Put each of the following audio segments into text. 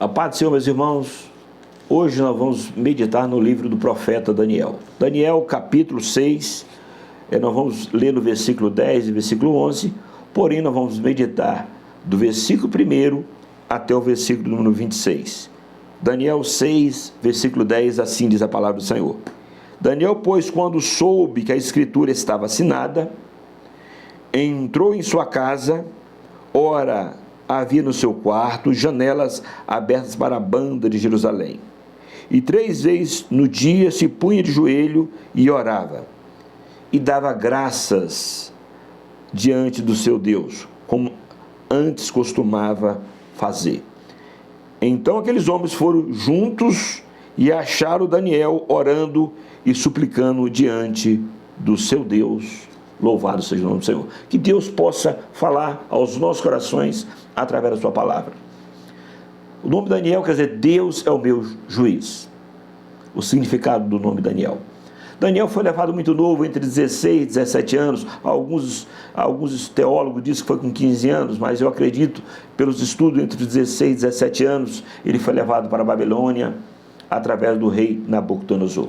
A paz do Senhor, meus irmãos. Hoje nós vamos meditar no livro do profeta Daniel. Daniel, capítulo 6, nós vamos ler no versículo 10 e versículo 11, porém nós vamos meditar do versículo 1 até o versículo número 26. Daniel 6, versículo 10, assim diz a palavra do Senhor. Daniel, pois, quando soube que a escritura estava assinada, entrou em sua casa, ora, havia no seu quarto janelas abertas para a banda de Jerusalém. E 3 vezes no dia se punha de joelho e orava, e dava graças diante do seu Deus, como antes costumava fazer. Então aqueles homens foram juntos e acharam Daniel orando e suplicando diante do seu Deus. Louvado seja o nome do Senhor. Que Deus possa falar aos nossos corações através da sua palavra. O nome Daniel quer dizer Deus é o meu juiz. O significado do nome Daniel. Daniel foi levado muito novo, entre 16 e 17 anos. Alguns teólogos dizem que foi com 15 anos, mas eu acredito, pelos estudos, entre 16 e 17 anos, ele foi levado para a Babilônia através do rei Nabucodonosor.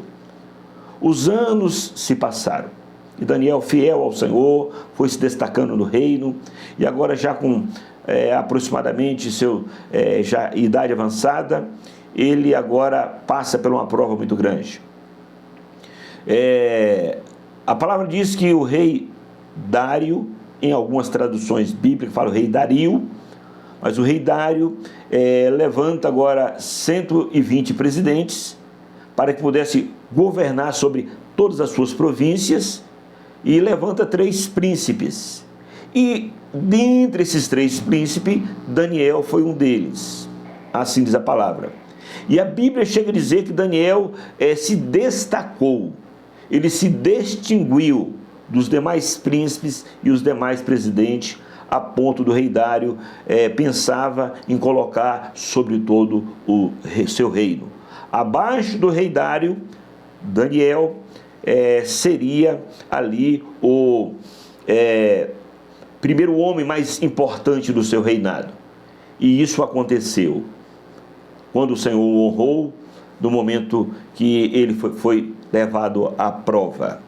Os anos se passaram. E Daniel, fiel ao Senhor, foi se destacando no reino, e agora já com aproximadamente já idade avançada, ele agora passa por uma prova muito grande. A palavra diz que o rei Dário, em algumas traduções bíblicas fala o rei Dario, mas o rei Dário levanta agora 120 presidentes para que pudesse governar sobre todas as suas províncias, e levanta 3 príncipes. E dentre esses 3 príncipes, Daniel foi um deles. Assim diz a palavra. E a Bíblia chega a dizer que Daniel se destacou, ele se distinguiu dos demais príncipes e os demais presidentes, a ponto do rei Dário pensava em colocar sobre todo o seu reino. Abaixo do rei Dário, Daniel seria ali o primeiro homem mais importante do seu reinado. E isso aconteceu quando o Senhor o honrou, no momento que ele foi levado à prova.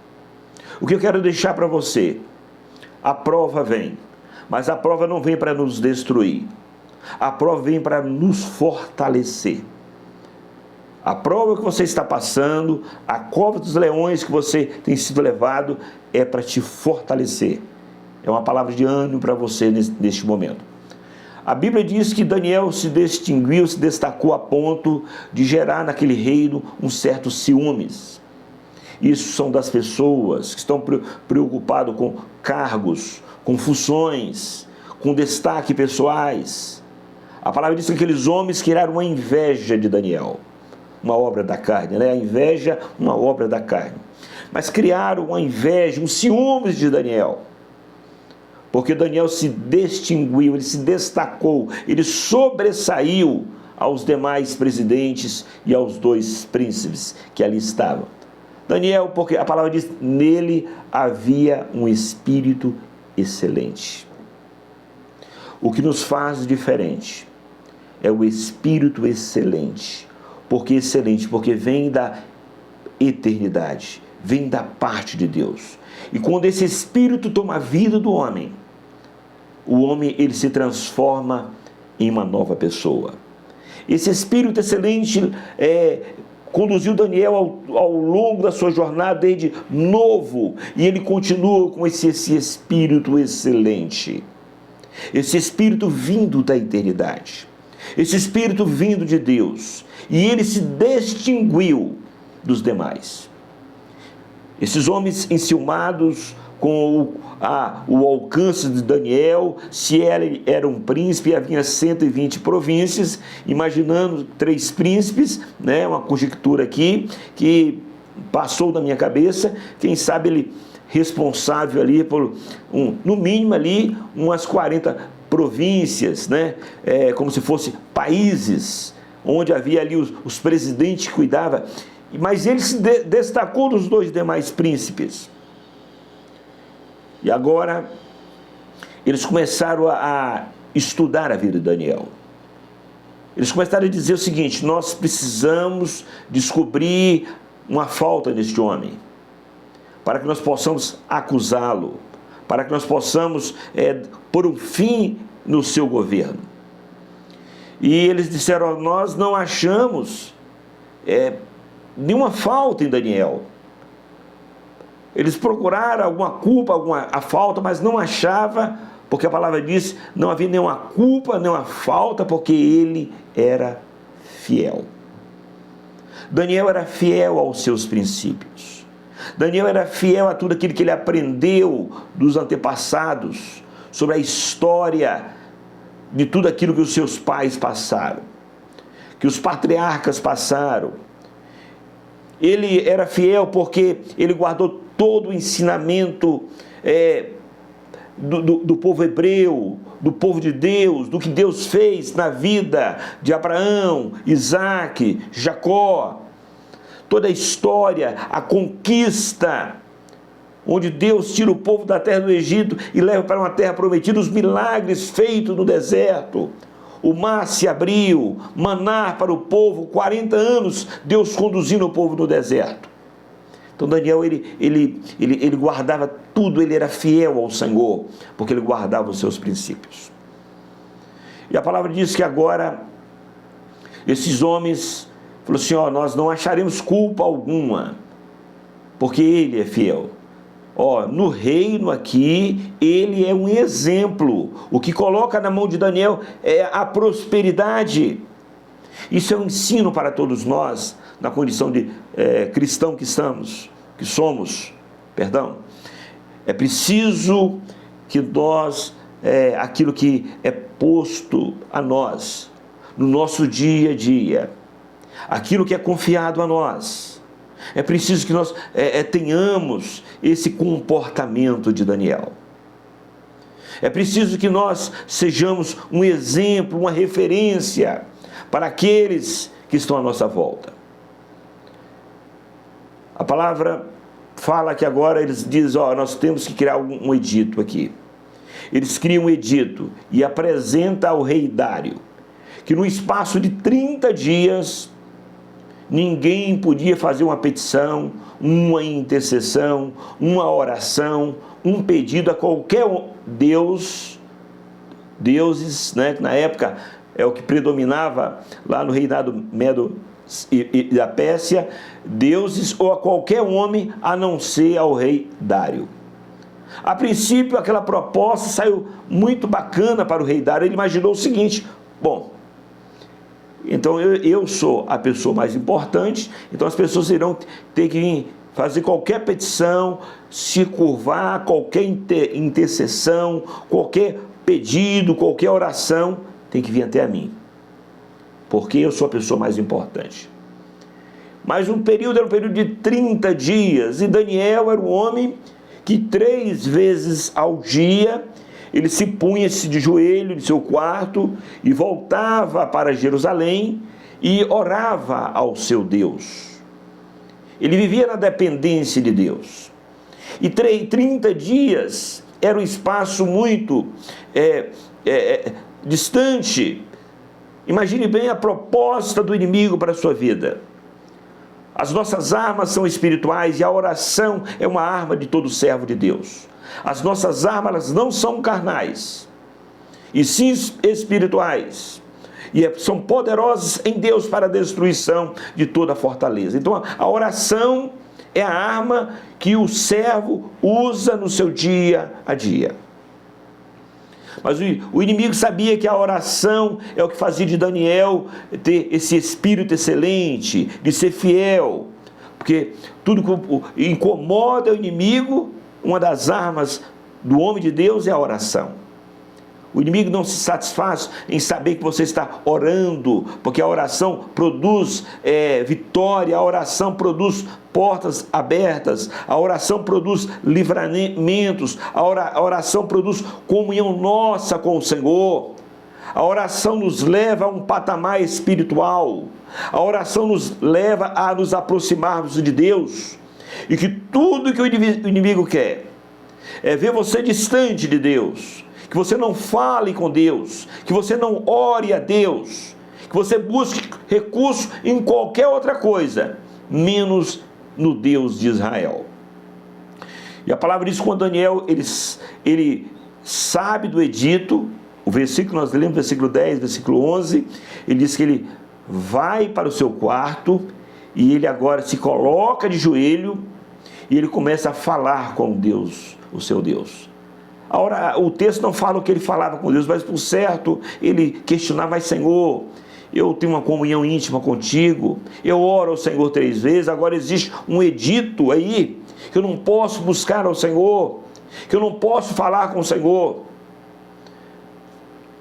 O que eu quero deixar para você: a prova vem, mas a prova não vem para nos destruir, a prova vem para nos fortalecer. A prova que você está passando, a cova dos leões que você tem sido levado, é para te fortalecer. É uma palavra de ânimo para você neste momento. A Bíblia diz que Daniel se distinguiu, se destacou a ponto de gerar naquele reino um certo ciúmes. Isso são das pessoas que estão preocupadas com cargos, com funções, com destaque pessoais. A palavra diz que aqueles homens criaram uma inveja de Daniel. Uma obra da carne, né? A inveja, uma obra da carne. Mas criaram uma inveja, um ciúmes de Daniel. Porque Daniel se distinguiu, ele se destacou, ele sobressaiu aos demais presidentes e aos 2 príncipes que ali estavam. Daniel, porque a palavra diz, nele havia um espírito excelente. O que nos faz diferente é o espírito excelente. Por que excelente? Porque vem da eternidade, vem da parte de Deus. E quando esse Espírito toma a vida do homem, o homem ele se transforma em uma nova pessoa. Esse Espírito excelente conduziu Daniel ao longo da sua jornada desde novo, e ele continua com esse Espírito excelente. Esse Espírito vindo da eternidade. Esse Espírito vindo de Deus. E ele se distinguiu dos demais. Esses homens enciumados com o alcance de Daniel, se ele era um príncipe, havia 120 províncias, imaginando 3 príncipes, né, uma conjectura aqui, que passou da minha cabeça, quem sabe ele responsável ali por, no mínimo ali, umas 40 províncias, né, como se fossem países, onde havia ali os presidentes que cuidavam, mas ele se destacou dos 2 demais príncipes. E agora, eles começaram a estudar a vida de Daniel. Eles começaram a dizer o seguinte: nós precisamos descobrir uma falta neste homem, para que nós possamos acusá-lo, para que nós possamos pôr um fim no seu governo. E eles disseram: nós não achamos nenhuma falta em Daniel. Eles procuraram alguma culpa, a falta, mas não achava, porque a palavra diz: não havia nenhuma culpa, nenhuma falta, porque ele era fiel. Daniel era fiel aos seus princípios. Daniel era fiel a tudo aquilo que ele aprendeu dos antepassados, sobre a história de tudo aquilo que os seus pais passaram, que os patriarcas passaram. Ele era fiel porque ele guardou todo o ensinamento do povo hebreu, do povo de Deus, do que Deus fez na vida de Abraão, Isaque, Jacó. Toda a história, a conquista, onde Deus tira o povo da terra do Egito e leva para uma terra prometida, os milagres feitos no deserto. O mar se abriu, maná para o povo, 40 anos Deus conduzindo o povo no deserto. Então Daniel, ele guardava tudo, ele era fiel ao Senhor, porque ele guardava os seus princípios. E a palavra diz que agora, esses homens falaram assim: nós não acharemos culpa alguma, porque ele é fiel. No reino aqui, ele é um exemplo. O que coloca na mão de Daniel é a prosperidade. Isso é um ensino para todos nós, na condição de cristão que somos. É preciso que nós, aquilo que é posto a nós, no nosso dia a dia, aquilo que é confiado a nós, é preciso que nós tenhamos esse comportamento de Daniel. É preciso que nós sejamos um exemplo, uma referência para aqueles que estão à nossa volta. A palavra fala que agora eles dizem: nós temos que criar um edito aqui. Eles criam um edito e apresentam ao rei Dário que no espaço de 30 dias ninguém podia fazer uma petição, uma intercessão, uma oração, um pedido a qualquer deuses, né, que na época é o que predominava lá no reinado Medo e da Pérsia, deuses ou a qualquer homem a não ser ao rei Dário. A princípio, aquela proposta saiu muito bacana para o rei Dário. Ele imaginou o seguinte: então eu sou a pessoa mais importante, então as pessoas irão ter que vir fazer qualquer petição, se curvar, qualquer intercessão, qualquer pedido, qualquer oração, tem que vir até a mim, porque eu sou a pessoa mais importante. Mas era um período de 30 dias, e Daniel era um homem que 3 vezes ao dia ele se punha-se de joelho em seu quarto e voltava para Jerusalém e orava ao seu Deus. Ele vivia na dependência de Deus. E 30 dias era um espaço muito distante. Imagine bem a proposta do inimigo para a sua vida. As nossas armas são espirituais e a oração é uma arma de todo servo de Deus. As nossas armas não são carnais, e sim espirituais, e são poderosas em Deus para a destruição de toda fortaleza. Então a oração é a arma que o servo usa no seu dia a dia. Mas o inimigo sabia que a oração é o que fazia de Daniel ter esse espírito excelente, de ser fiel, porque tudo que incomoda o inimigo, uma das armas do homem de Deus é a oração. O inimigo não se satisfaz em saber que você está orando, porque a oração produz vitória, a oração produz portas abertas, a oração produz livramentos, a oração produz comunhão nossa com o Senhor. A oração nos leva a um patamar espiritual, a oração nos leva a nos aproximarmos de Deus, e que tudo que o inimigo quer é ver você distante de Deus, que você não fale com Deus, que você não ore a Deus, que que você busque recurso em qualquer outra coisa, menos no Deus de Israel. E a palavra diz que quando Daniel, ele sabe do edito, o versículo, nós lemos, versículo 10, versículo 11, ele diz que ele vai para o seu quarto, e ele agora se coloca de joelho, e ele começa a falar com Deus, o seu Deus. Agora, o texto não fala o que ele falava com Deus, mas por certo, ele questionava: mas Senhor, eu tenho uma comunhão íntima contigo, eu oro ao Senhor 3 vezes, agora existe um edito aí, que eu não posso buscar ao Senhor, que eu não posso falar com o Senhor.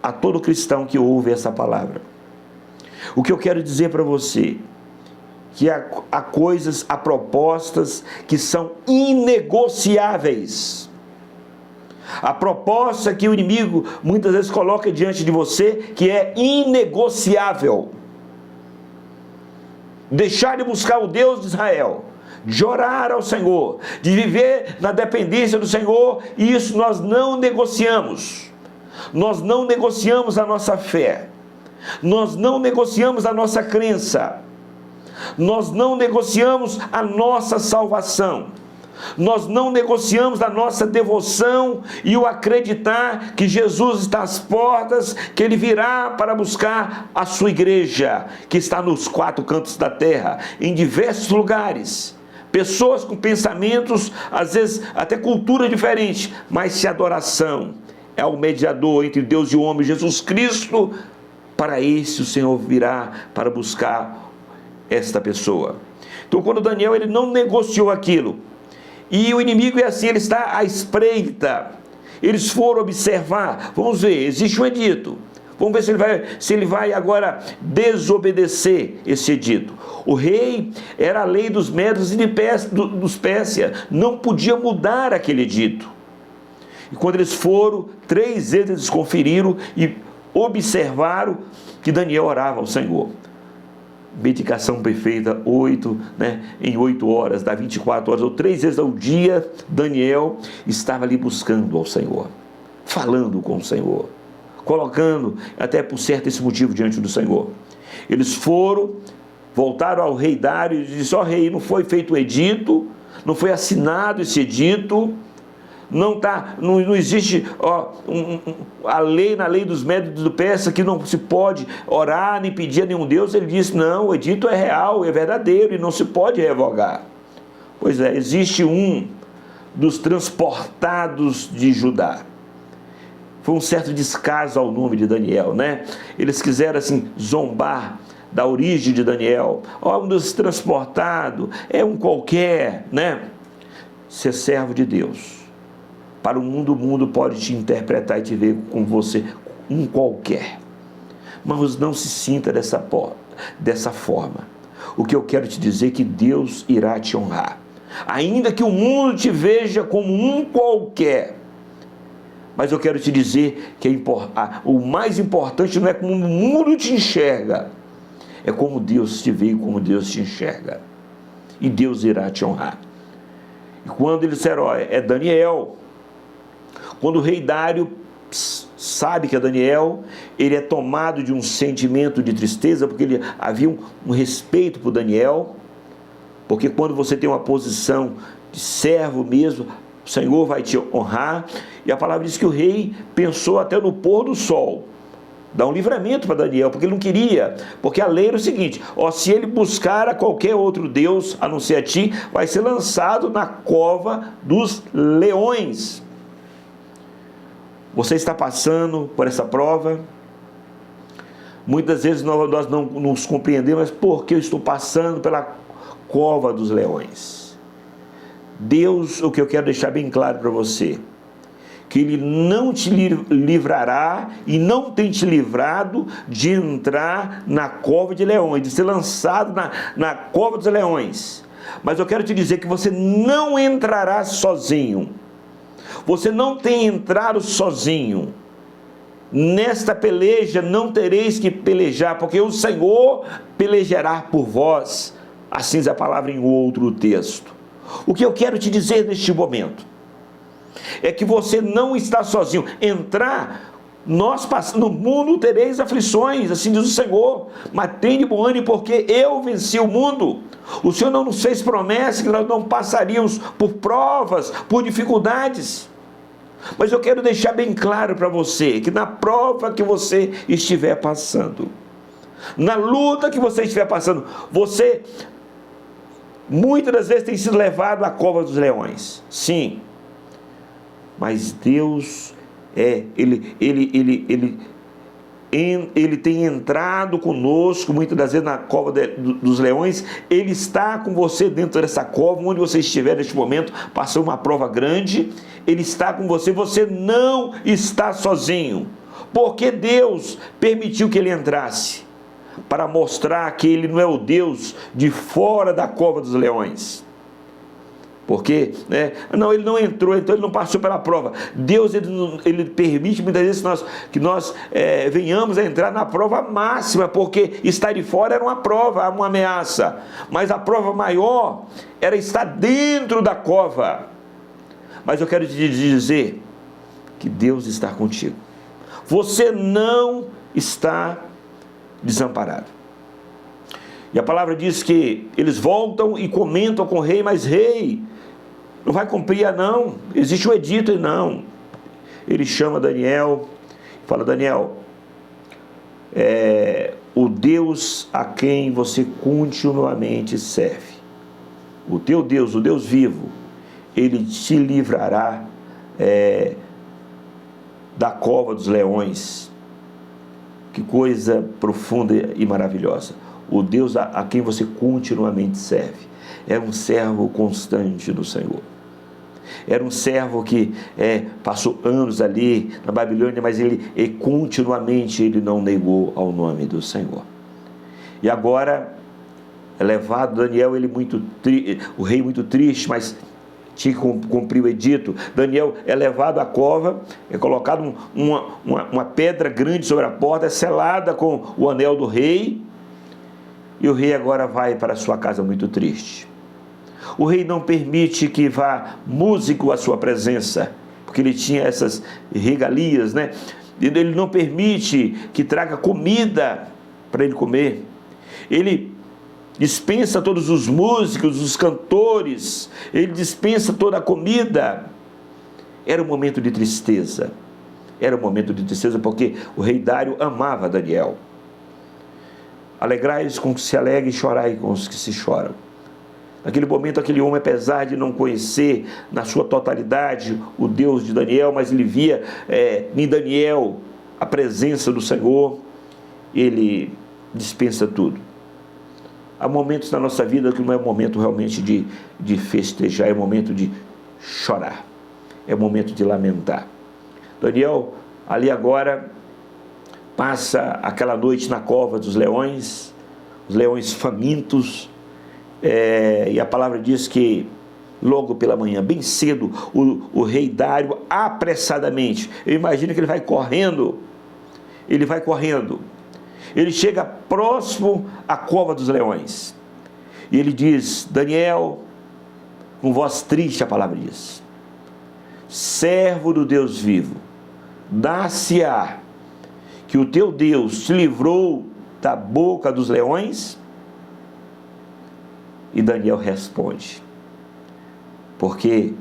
A todo cristão que ouve essa palavra, o que eu quero dizer para você, que há coisas, há propostas que são inegociáveis. A proposta que o inimigo muitas vezes coloca diante de você, que é inegociável. Deixar de buscar o Deus de Israel, de orar ao Senhor, de viver na dependência do Senhor, e isso nós não negociamos. Nós não negociamos a nossa fé. Nós não negociamos a nossa crença. Nós não negociamos a nossa salvação. Nós não negociamos a nossa devoção e o acreditar que Jesus está às portas, que Ele virá para buscar a sua igreja, que está nos 4 cantos da terra, em diversos lugares. Pessoas com pensamentos, às vezes até cultura diferente, mas se adoração é o mediador entre Deus e o homem, Jesus Cristo, para esse o Senhor virá para buscar esta pessoa. Então, quando Daniel, ele não negociou aquilo, e o inimigo é assim, ele está à espreita, eles foram observar, vamos ver, existe um edito, vamos ver se ele vai agora desobedecer esse edito. O rei, era a lei dos Medos e dos Pérsia, não podia mudar aquele edito. E quando eles foram, 3 vezes eles conferiram e observaram que Daniel orava ao Senhor. Medicação perfeita, em 8 horas, dá 24 horas, ou 3 vezes ao dia, Daniel estava ali buscando ao Senhor, falando com o Senhor, colocando, até por certo, esse motivo diante do Senhor. Eles foram, voltaram ao rei Dário e disseram: ó rei, não foi feito o edito, não foi assinado esse edito, não existe a lei, na lei dos Medos do Persa, que não se pode orar nem pedir a nenhum Deus. Ele disse: não, o edito é real, é verdadeiro e não se pode revogar. Pois é, existe um dos transportados de Judá. Foi um certo descaso ao nome de Daniel, né? Eles quiseram assim zombar da origem de Daniel. Um dos transportados é um qualquer, né? Ser servo de Deus, para o mundo pode te interpretar e te ver com você um qualquer. Mas não se sinta dessa forma. O que eu quero te dizer é que Deus irá te honrar. Ainda que o mundo te veja como um qualquer. Mas eu quero te dizer que o mais importante não é como o mundo te enxerga. É como Deus te vê e como Deus te enxerga. E Deus irá te honrar. E quando eles disseram: é Daniel. Quando o rei Dário sabe que é Daniel, ele é tomado de um sentimento de tristeza, porque havia um respeito por Daniel, porque quando você tem uma posição de servo mesmo, o Senhor vai te honrar. E a palavra diz que o rei pensou até no pôr do sol, dar um livramento para Daniel, porque ele não queria, porque a lei era o seguinte: se ele buscar a qualquer outro Deus, a não ser a ti, vai ser lançado na cova dos leões. Você está passando por essa prova? Muitas vezes nós não nos compreendemos, mas por que eu estou passando pela cova dos leões? Deus, o que eu quero deixar bem claro para você, que Ele não te livrará e não tem te livrado de entrar na cova de leões, de ser lançado na cova dos leões. Mas eu quero te dizer que você não entrará sozinho. Você não tem entrado sozinho. Nesta peleja não tereis que pelejar, porque o Senhor pelejará por vós. Assim diz a palavra em outro texto. O que eu quero te dizer neste momento é que você não está sozinho. Entrar No mundo tereis aflições, assim diz o Senhor, mas tende bom ânimo, porque eu venci o mundo. O Senhor não nos fez promessa que nós não passaríamos por provas, por dificuldades. Mas eu quero deixar bem claro para você, que na prova que você estiver passando, na luta que você estiver passando, você muitas das vezes tem sido levado à cova dos leões. Sim, mas Deus Ele tem entrado conosco muitas das vezes na cova dos leões. Ele está com você dentro dessa cova, onde você estiver neste momento, passou uma prova grande, Ele está com você, você não está sozinho, porque Deus permitiu que ele entrasse, para mostrar que Ele não é o Deus de fora da cova dos leões. Porque, não, ele não entrou, então ele não passou pela prova. Deus, ele permite muitas vezes que nós venhamos a entrar na prova máxima, porque estar de fora era uma prova, uma ameaça. Mas a prova maior era estar dentro da cova. Mas eu quero te dizer que Deus está contigo. Você não está desamparado. E a palavra diz que eles voltam e comentam com o rei, mas rei, não vai cumprir, não, existe um edito, e não. Ele chama Daniel, fala: Daniel, o Deus a quem você continuamente serve, o teu Deus, o Deus vivo, Ele te livrará da cova dos leões. Que coisa profunda e maravilhosa. O Deus a quem você continuamente serve era um servo constante do Senhor. Era um servo que passou anos ali na Babilônia, mas ele continuamente não negou ao nome do Senhor. E agora é levado Daniel, o rei muito triste, mas tinha que cumprir o edito. Daniel é levado à cova, é colocado uma pedra grande sobre a porta, é selada com o anel do rei, e o rei agora vai para a sua casa muito triste. O rei não permite que vá músico à sua presença, porque ele tinha essas regalias, Ele não permite que traga comida para ele comer. Ele dispensa todos os músicos, os cantores, ele dispensa toda a comida. Era um momento de tristeza. Era um momento de tristeza, porque o rei Dário amava Daniel. Alegrai-vos com os que se alegram e chorai com os que se choram. Naquele momento, aquele homem, apesar de não conhecer na sua totalidade o Deus de Daniel, mas ele via em Daniel a presença do Senhor, ele dispensa tudo. Há momentos na nossa vida que não é momento realmente de festejar, é momento de chorar, é momento de lamentar. Daniel, ali agora, passa aquela noite na cova dos leões, os leões famintos, e a palavra diz que logo pela manhã, bem cedo, o rei Dário, apressadamente, eu imagino que ele vai correndo, ele chega próximo à cova dos leões, e ele diz: Daniel, com voz triste a palavra diz: servo do Deus vivo, dá-se-á que o teu Deus te livrou da boca dos leões? E Daniel responde, porque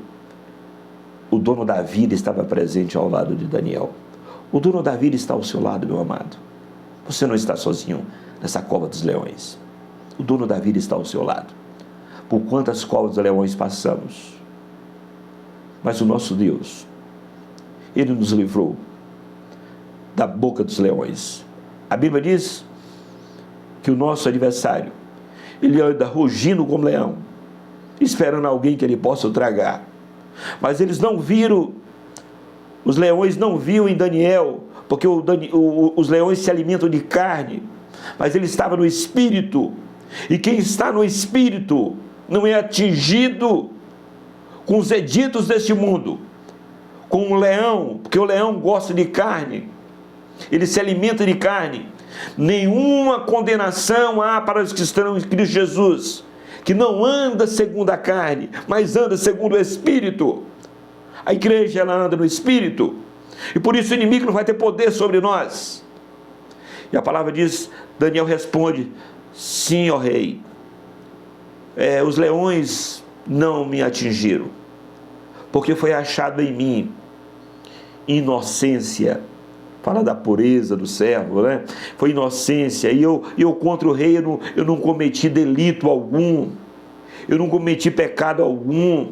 o dono da vida estava presente ao lado de Daniel. O dono da vida está ao seu lado, meu amado. Você não está sozinho nessa cova dos leões. O dono da vida está ao seu lado. Por quantas covas dos leões passamos, mas o nosso Deus, Ele nos livrou da boca dos leões. A Bíblia diz que o nosso adversário, ele anda rugindo como leão, esperando alguém que ele possa tragar. Mas eles não viram, os leões não viram em Daniel, porque os leões se alimentam de carne, mas ele estava no Espírito, e quem está no Espírito não é atingido com os editos deste mundo, com o leão, porque o leão gosta de carne, ele se alimenta de carne. Nenhuma condenação há para os que estão em Cristo Jesus, que não anda segundo a carne, mas anda segundo o Espírito. A igreja, ela anda no Espírito. E por isso o inimigo não vai ter poder sobre nós. E a palavra diz, Daniel responde, sim, ó rei, os leões não me atingiram, porque foi achado em mim inocência. Fala da pureza do servo, né? Foi inocência, e eu contra o rei, eu não cometi delito algum, eu não cometi pecado algum,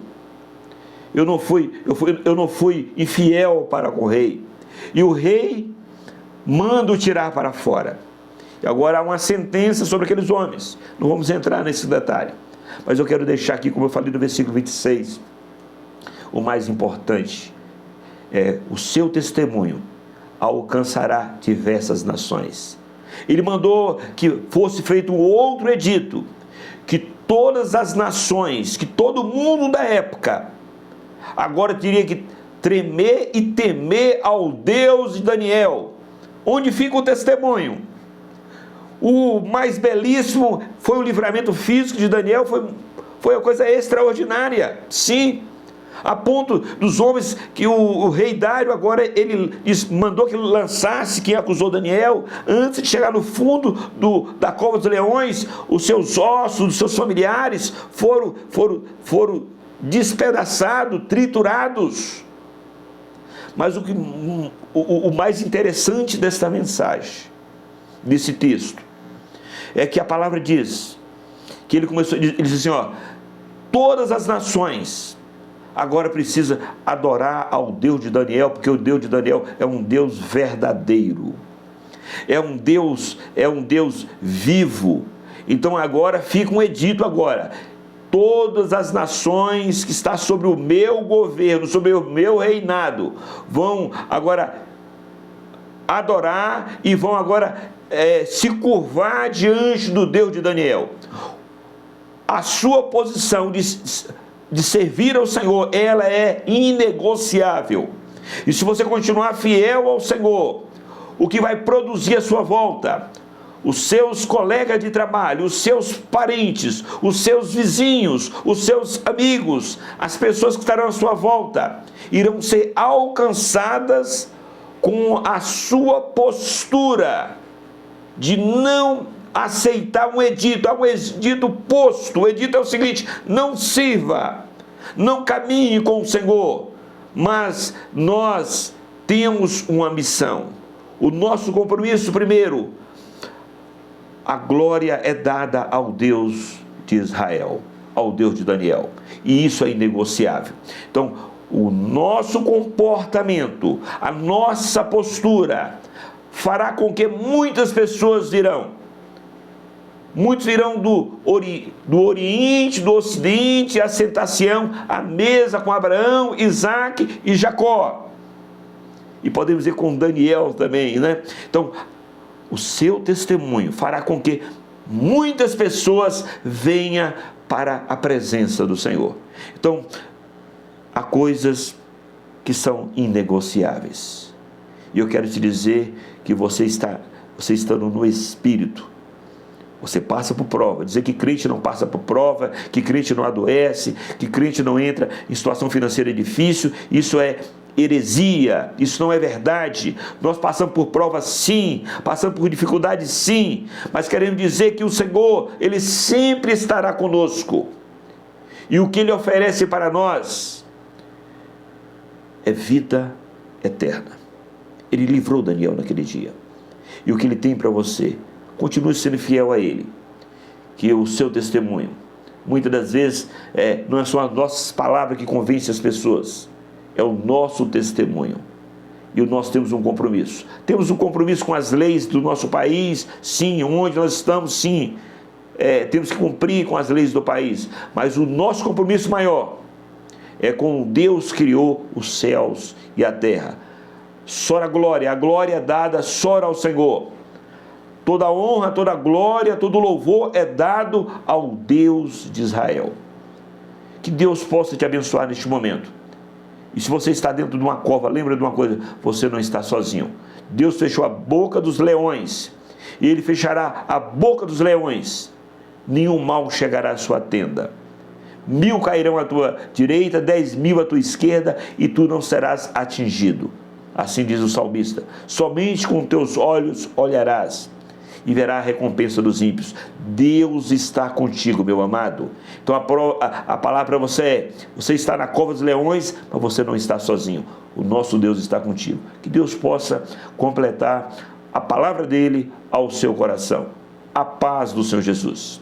eu não fui infiel para com o rei. E o rei manda o tirar para fora. E agora há uma sentença sobre aqueles homens. Não vamos entrar nesse detalhe, mas eu quero deixar aqui, como eu falei no versículo 26, o mais importante é o seu testemunho alcançará diversas nações. Ele mandou que fosse feito um outro edito, que todas as nações, que todo mundo da época, agora teria que tremer e temer ao Deus de Daniel. Onde fica o testemunho? O mais belíssimo foi o livramento físico de Daniel, foi uma coisa extraordinária, sim, a ponto dos homens que o rei Dário agora ele mandou que lançasse quem acusou Daniel, antes de chegar no fundo da cova dos leões, os seus ossos, os seus familiares foram despedaçados, triturados. Mas o mais interessante desta mensagem, desse texto, é que a palavra diz, que ele disse assim, todas as nações agora precisa adorar ao Deus de Daniel, porque o Deus de Daniel é um Deus verdadeiro, é um Deus vivo. Então agora fica um edito agora, todas as nações que estão sobre o meu governo, sobre o meu reinado, vão agora adorar e vão agora se curvar diante do Deus de Daniel. A sua posição de servir ao Senhor, ela é inegociável. E se você continuar fiel ao Senhor, o que vai produzir a sua volta? Os seus colegas de trabalho, os seus parentes, os seus vizinhos, os seus amigos, as pessoas que estarão à sua volta, irão ser alcançadas com a sua postura de não aceitar um edito. Há um edito posto. O edito é o seguinte: não sirva, não caminhe com o Senhor. Mas nós temos uma missão. O nosso compromisso, primeiro, a glória é dada ao Deus de Israel, ao Deus de Daniel. E isso é inegociável. Então, o nosso comportamento, a nossa postura, fará com que muitas pessoas virão. Muitos virão do Oriente, do Ocidente, assentar-se-ão à mesa com Abraão, Isaque e Jacó. E podemos dizer com Daniel também, né? Então, o seu testemunho fará com que muitas pessoas venham para a presença do Senhor. Então, há coisas que são inegociáveis. E eu quero te dizer que você estando no Espírito, você passa por prova. Dizer que crente não passa por prova, que crente não adoece, que crente não entra em situação financeira difícil, isso é heresia, isso não é verdade. Nós passamos por provas sim, passamos por dificuldades sim, mas queremos dizer que o Senhor, Ele sempre estará conosco. E o que Ele oferece para nós é vida eterna. Ele livrou Daniel naquele dia. E o que Ele tem para você? Continue sendo fiel a Ele. Que o seu testemunho, muitas das vezes, não são as nossas palavras que convencem as pessoas, é o nosso testemunho. E nós temos um compromisso. Temos um compromisso com as leis do nosso país, sim, onde nós estamos, sim. Temos que cumprir com as leis do país. Mas o nosso compromisso maior é com Deus que criou os céus e a terra. Só a glória é dada só ao Senhor. Toda a honra, toda a glória, todo o louvor é dado ao Deus de Israel. Que Deus possa te abençoar neste momento. E se você está dentro de uma cova, lembra de uma coisa, você não está sozinho. Deus fechou a boca dos leões, e Ele fechará a boca dos leões. Nenhum mal chegará à sua tenda. 1000 cairão à tua direita, 10.000 à tua esquerda, e tu não serás atingido. Assim diz o salmista: somente com teus olhos olharás e verá a recompensa dos ímpios. Deus está contigo, meu amado. Então a palavra para você é: você está na cova dos leões, mas você não está sozinho. O nosso Deus está contigo. Que Deus possa completar a palavra dele ao seu coração. A paz do Senhor Jesus.